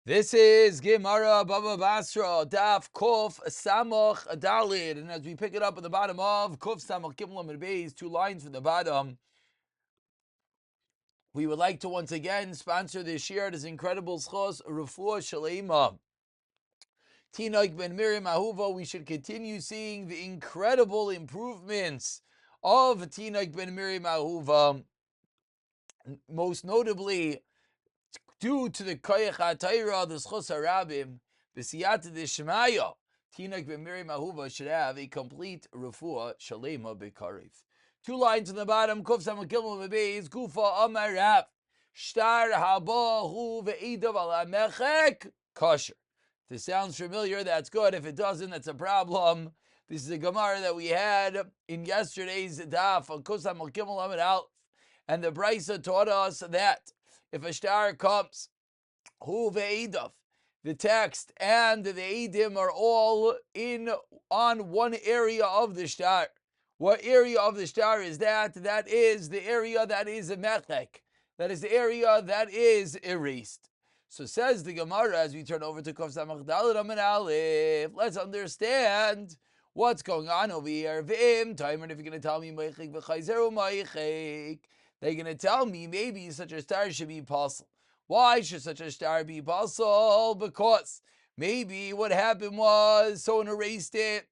This is Gemara Baba Basra, Daf Kuf Samach Dalid. And as we pick it up at the bottom of Kuf Samach Gimel Amud Beis, 2 lines from the bottom, we would like to once again sponsor this year, this incredible Zchos, Rafua Shalima. Tinok ben Miriam Ahuva, we should continue seeing the incredible improvements of Tinok ben Miriam Ahuva, most notably due to the Koyach HaTorah, the Zchus HaRabim, B'siyata D'Shmaya, Tinok ben Miriam Ahuva should have a complete Rafua Shalema B'Karev. 2 lines on the bottom, Kuf Samach Gimel Beis, Gufa Amar Rav, Shtar Haba Hu Ve'idav Ala Mechek, Kosher. If this sounds familiar, that's good. If it doesn't, that's a problem. This is a Gemara that we had in yesterday's Daf on Kuf Samach Gimel Amar Aleph, and the Brisa taught us that if a star comes, hu ve'edav, the text and the edim are all on one area of the star. What area of the star is that? That is the area that is a mechek. That is the area that is erased. So says the Gemara as we turn over to Kuf Samach Daled Amud Aleph. Let's understand what's going on over here. V'im timer, if you're going to tell me meichik v'chayzeru meichik, they're going to tell me maybe such a star should be possible. Why should such a star be possible? Because maybe what happened was someone erased it,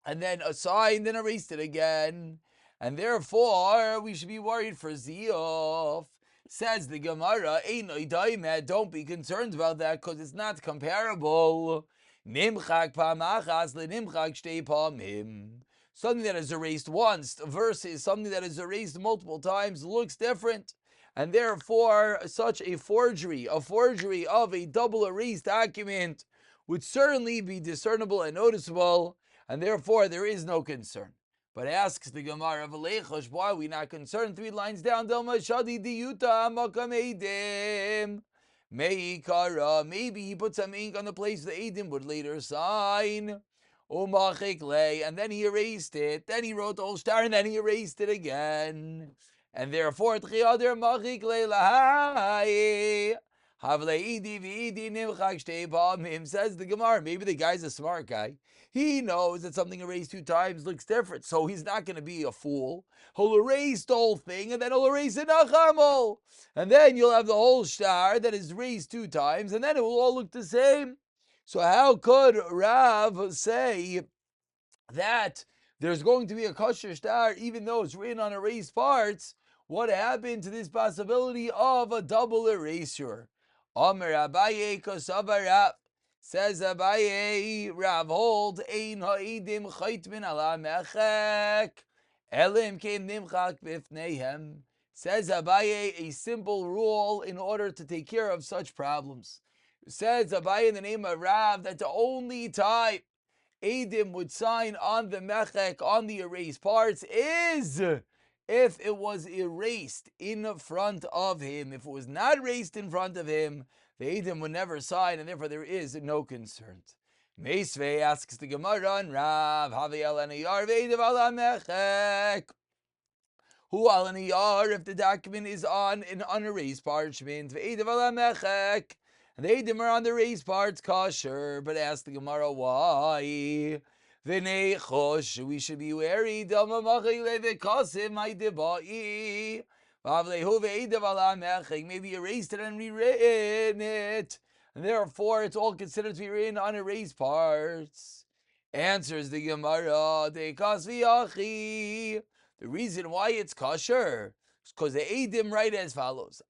and then assigned and erased it again, and therefore we should be worried for Ziyov. Says the Gemara, don't be concerned about that because it's not comparable. Nimchak pamachas lenimchak shtei pamim. Something that is erased once versus something that is erased multiple times looks different. And therefore, such a forgery of a double erased document would certainly be discernible and noticeable, and therefore there is no concern. But asks the Gemara of Alechosh, why are we not concerned? 3 lines down, maybe he put some ink on the place the Edim would later sign. And then he erased it. Then he wrote the whole star, and then he erased it again. And therefore, says the Gemara, maybe the guy's a smart guy. He knows that something erased 2 times looks different, so he's not going to be a fool. He'll erase the whole thing, and then he'll erase it nachamol. And then you'll have the whole star that is erased 2 times, and then it will all look the same. So how could Rav say that there's going to be a kosher star even though it's written on erased parts? What happened to this possibility of a double erasure? Omer Abaye Kosavar Rav. Says Abaye, Rav hold ein ha'idim chaytmin ala mechek elim keim nimchak bifneihem. Says Abaye, a simple rule in order to take care of such problems. Says Abaye in the name of Rav that the only time Edim would sign on the mechek, on the erased parts, is if it was erased in front of him. If it was not erased in front of him, the Edim would never sign, and therefore there is no concern. Meisvei asks the Gemara on Rav, Havi al aniyar ve'edim ala mechek. Who al aniyar, if the document is on an unerased parchment, ve'edim ala mechek, and the Edim are on the erased parts, kosher. But ask the Gemara why. V'nei chosh, we should be wary. Maybe erased it and rewritten it, and therefore it's all considered to be written on erased parts. Answers the Gemara, the reason why it's kosher is because the Edim write as follows: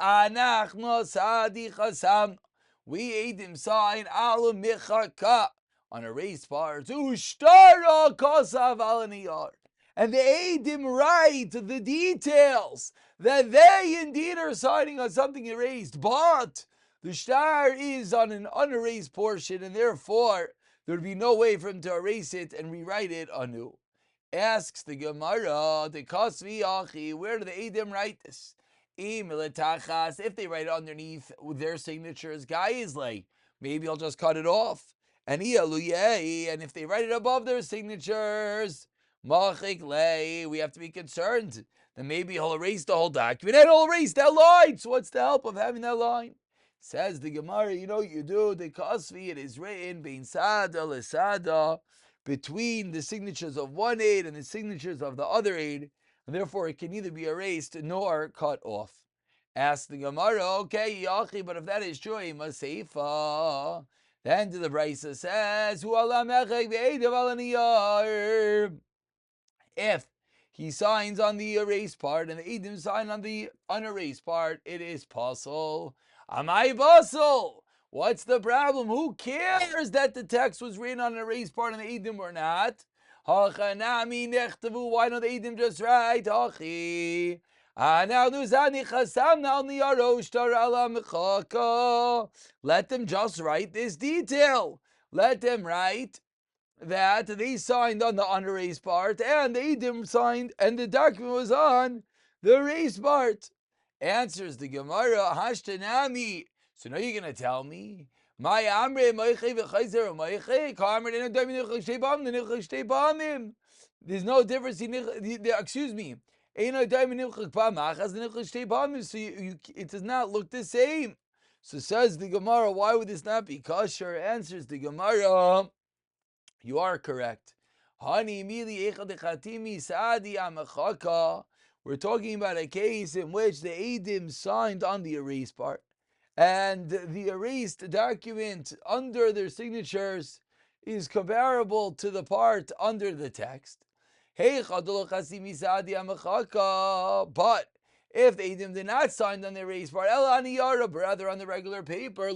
we Edim sign al michaka on erased parts. Ushtara kosav al niyar. And the Edim write the details that they indeed are signing on something erased, but the star is on an unerased portion, and therefore there would be no way for him to erase it and rewrite it anew. Asks the Gemara, the Kasvi Achi, where do the Edim write this? If they write it underneath with their signatures, guy is like, maybe I'll just cut it off. And if they write it above their signatures, we have to be concerned that maybe he'll erase the whole document and he'll erase that line. So what's the help of having that line? Says the Gemara, you know what you do, the Kasvi, it is written, Bein Sada Lesada, between the signatures of one aid and the signatures of the other aid, and therefore it can neither be erased nor cut off. Ask the Gemara, okay, Yachi, but if that is true, Maseifa. Then the Brisa says, Hu Allah mechek ve'edav al aniyar. If he signs on the erased part and the Edim sign on the unerased part, it is pasul. Amai pasul. What's the problem? Who cares that the text was written on an erased part and the Edim were not? Why don't the Edim just write? Let them just write this detail. Let them write that they signed on the unerased part and the Edim signed and the document was on the erased part. Answers the Gemara, Hashtanami. So now you're going to tell me, my Amre Moiche v'chayzer Moiche, Kamar there's no difference excuse me. So it does not look the same. So says the Gemara, why would this not be kosher? Answers the Gemara, you are correct. We're talking about a case in which the Eidim signed on the erased part, and the erased document under their signatures is comparable to the part under the text. But if the Eidim did not sign on the erased part, rather on the regular paper,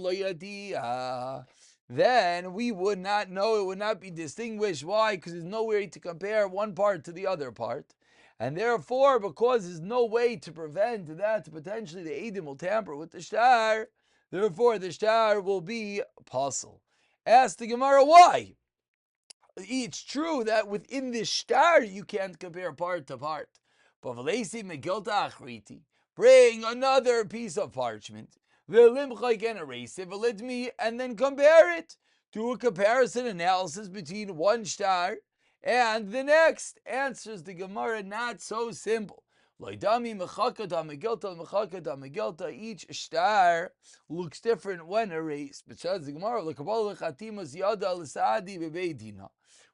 then we would not know, it would not be distinguished. Why? Because there's no way to compare one part to the other part. And therefore, because there's no way to prevent that potentially the Eidim will tamper with the shtar, therefore the shtar will be pasul. Ask the Gemara why. It's true that within the shtar you can't compare part to part. But bring another piece of parchment, and erase it, and then compare it. Do a comparison analysis between one shtar and the next. Answers the Gemara, not so simple. Each shtar looks different when erased. But says the Gemara,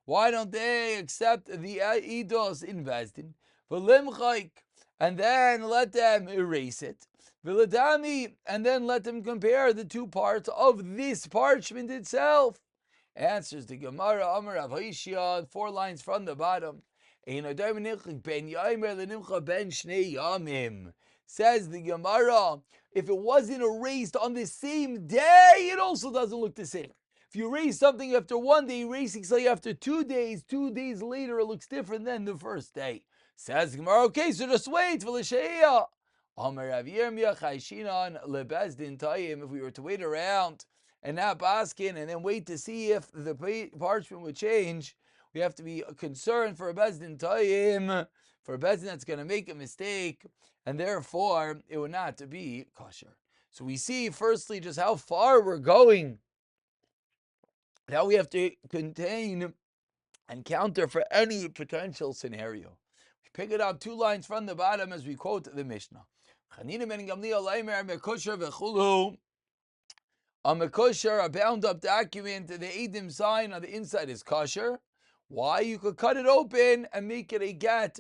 why don't they accept the eidos in Bezdin? And then let them erase it. And then let them compare the two parts of this parchment itself. Answers the Gemara, Amar Rav Hoshia, 4 lines from the bottom. Says the Gemara, if it wasn't erased on the same day, it also doesn't look the same. If you erase something after 1 day, erasing something after 2 days, 2 days later, it looks different than the first day. Says the Gemara, okay, so just wait for l'sheia. If we were to wait around and not baskin and then wait to see if the parchment would change, we have to be concerned for a bezdin taim, for a bezdin that's going to make a mistake, and therefore it would not be kosher. So we see firstly just how far we're going, how we have to contain and counter for any potential scenario. We pick it up 2 lines from the bottom as we quote the Mishnah. A mekusher, a bound up document, the Eidim sign on the inside is kosher. Why? You could cut it open and make it a get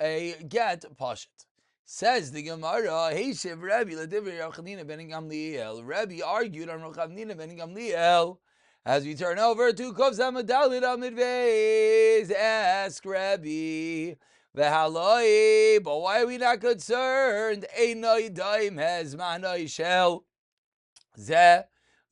pashat. Says the Gemara, Heishiv Rabbi Ladivri Rav Chanina ben Gamliel. Rabbi argued on Rav Chanina ben Gamliel. As we turn over to Kov Zamadalid Amid Beis, ask Rabbi, V'haloi, but why are we not concerned? Einoi daim hezmanoi shel zeh,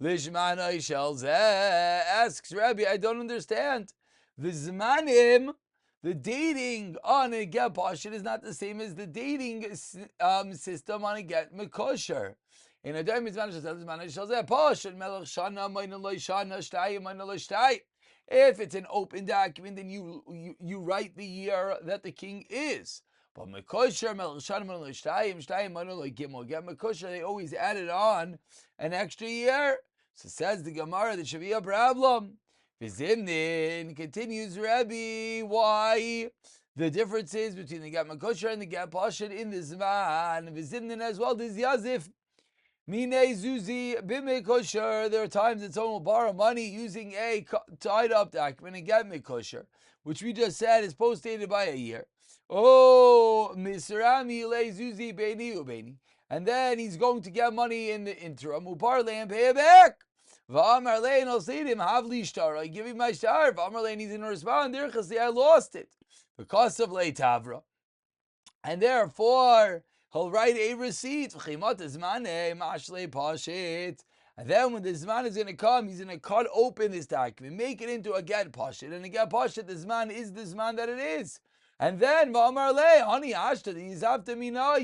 lishmanoi shel zeh. Asks Rabbi, I don't understand. The zmanim, the dating on a get pashat is not the same as the dating system on a get mekosher. In a daim zmanim shel zeh, pashat melech shana moina loy shana shtayim moina loy shtayim. If it's an open document, then you write the year that the king is. But Mekosher, they always added on an extra year. So says the Gemara, there should be a problem. Vizimnin, continues Rabbi, why? The difference is between the Get Mekosher and the Get Pashat in the Zman. Vizimnin as well, there's Yazif. Mine zuzi b'mekosher. There are times that someone will borrow money using a tied up document and get mekosher, which we just said is postdated by a year. Oh, misrami le zuzi beini ubeini. And then he's going to get money in the interim. Uparle and pay it back. V'amar le, and I'll say to him, havli shtar. I give him my shtar. V'amar le, and he's going to respond, I lost it because of le tavra. And therefore, he'll write a receipt. And then when the Zman is going to come, he's going to cut open this document, make it into a get pashit. And a get pashit, the Zman is the Zman that it is. And then, honey,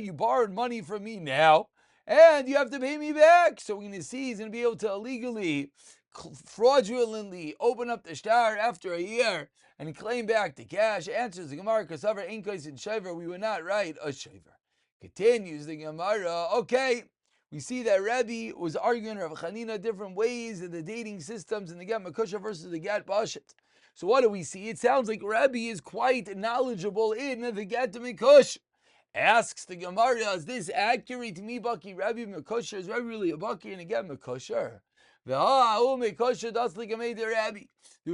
you borrowed money from me now, and you have to pay me back. So we're going to see he's going to be able to illegally, fraudulently open up the shtar after a year and claim back the cash. Answers the Gemara, Kasavar Inkais in Shaver, we would not write a Shaver. Continues the Gemara. Okay, we see that Rabbi was arguing Rav Chanina different ways in the dating systems in the Get Makusha versus the Get Bashet. So what do we see? It sounds like Rabbi is quite knowledgeable in the Get Mikush. Asks the Gemara, is this accurate to me, Baki? Rabbi Mekusher, is Rabbi really a Baki and a Get Mekusher? There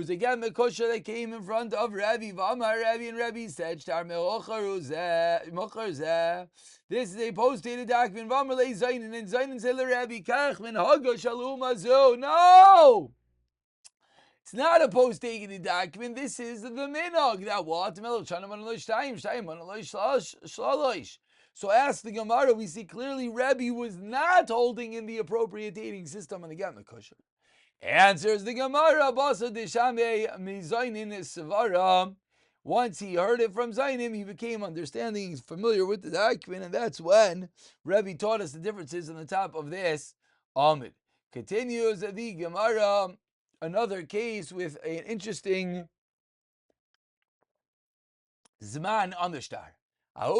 was a Get Mekusher that came in front of Rabbi. And Rabbi said, this is a post-dated document. And Zainin said, no! It's not a post-dated document. This is the minog. That what? So ask the Gemara, we see clearly Rebbe was not holding in the appropriate dating system on the Get Mekusher. Answers the Gemara, Basra deshame mizainin sevara. Once he heard it from Zainim, he became understanding, he's familiar with the document, and that's when Rebbe taught us the differences on the top of this Amid. Continues the Gemara, another case with an interesting Zman on the shtar.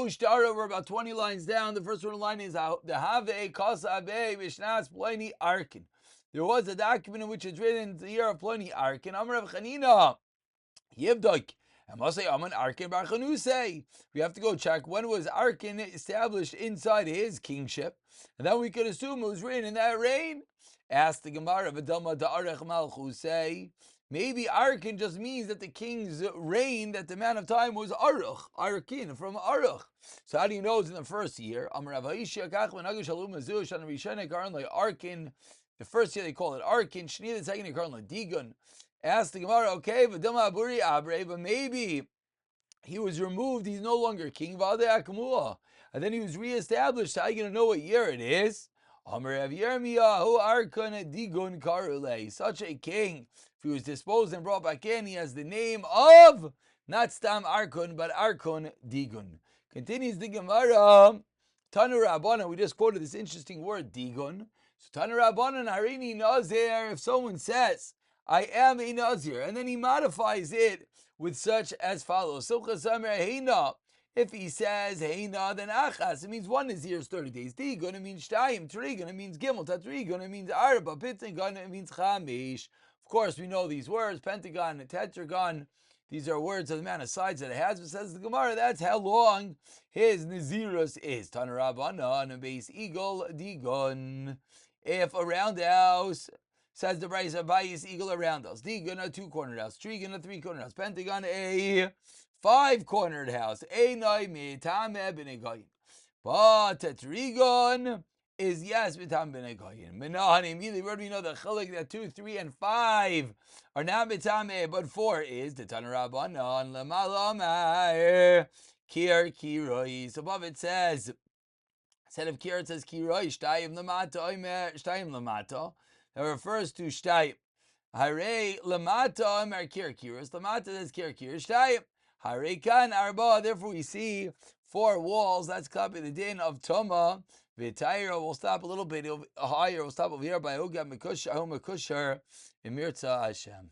Shtar, we're about 20 lines down. The first one line is the Have Kasa Abe Mishnas Pliny Arkin. There was a document in which it's written in the year of Pliny Arkin. Amar Rav Chanina Yevdok. I must say, Aman Arkin Bar Chanusei. We have to go check when was Arkin established inside his kingship, and then we could assume it was written in that reign. Ask the Gemara, V'dama da'arech malchusei. Maybe Arkin just means that the king's reign, that the amount of time was Aruch, Arkin, from Aruch. So how do you know it's in the first year? Arkin. The first year they call it Arkin. Shni, the second year they call it Digun. Ask the Gemara, okay, but maybe he was removed, he's no longer king, and then he was reestablished. How are you going to know what year it is? Such a king, if he was disposed and brought back in, he has the name of not Stam Arkun, but Arkun Digun. Continues the Gemara, Tanu Rabbanan, we just quoted this interesting word, Digun. So Tanu Rabbanan, Harini Nazir, if someone says, I am a Nazir, and then he modifies it with such as follows. If he says Heina, then Achas, it means one Nazir is 30 days. Digun, it means Shtayim. Trigun, it means Gimel. Tatrigun, it means Arba. Pentagon, it means Chamish. Of course, we know these words, Pentagon and Tetragon. These are words of the amount of sides that it has. But says the Gemara, that's how long his Nazirus is. Tanarabanan, and base eagle, Digun. If a roundhouse, says the Brayz, Bayis eagle around us. Digun, a 2-cornered house. Trigun, a 3-cornered house. Pentagon, a 5-cornered house. Einai mitame b'negayin. But Tetrigon is yes mitame b'negayin. Menahani, immediately where do we know the chalik that 2, 3, and 5 are not mitame, but 4 is the Tanarabanan lamalamar kir kirois. Above it says, instead of kir it says kirois. Shtayim lamata oimer shtayim lamata. That refers to shtayim. Hare lamata oimer kir kiros. Lamata says kir kiros. Shtayim. Harekan arba. Therefore, we see 4 walls. That's copy the din of Toma. V'tayra will stop a little bit higher. We'll stop over here by Uga Mekusher, Mekusher, Emirza Hashem.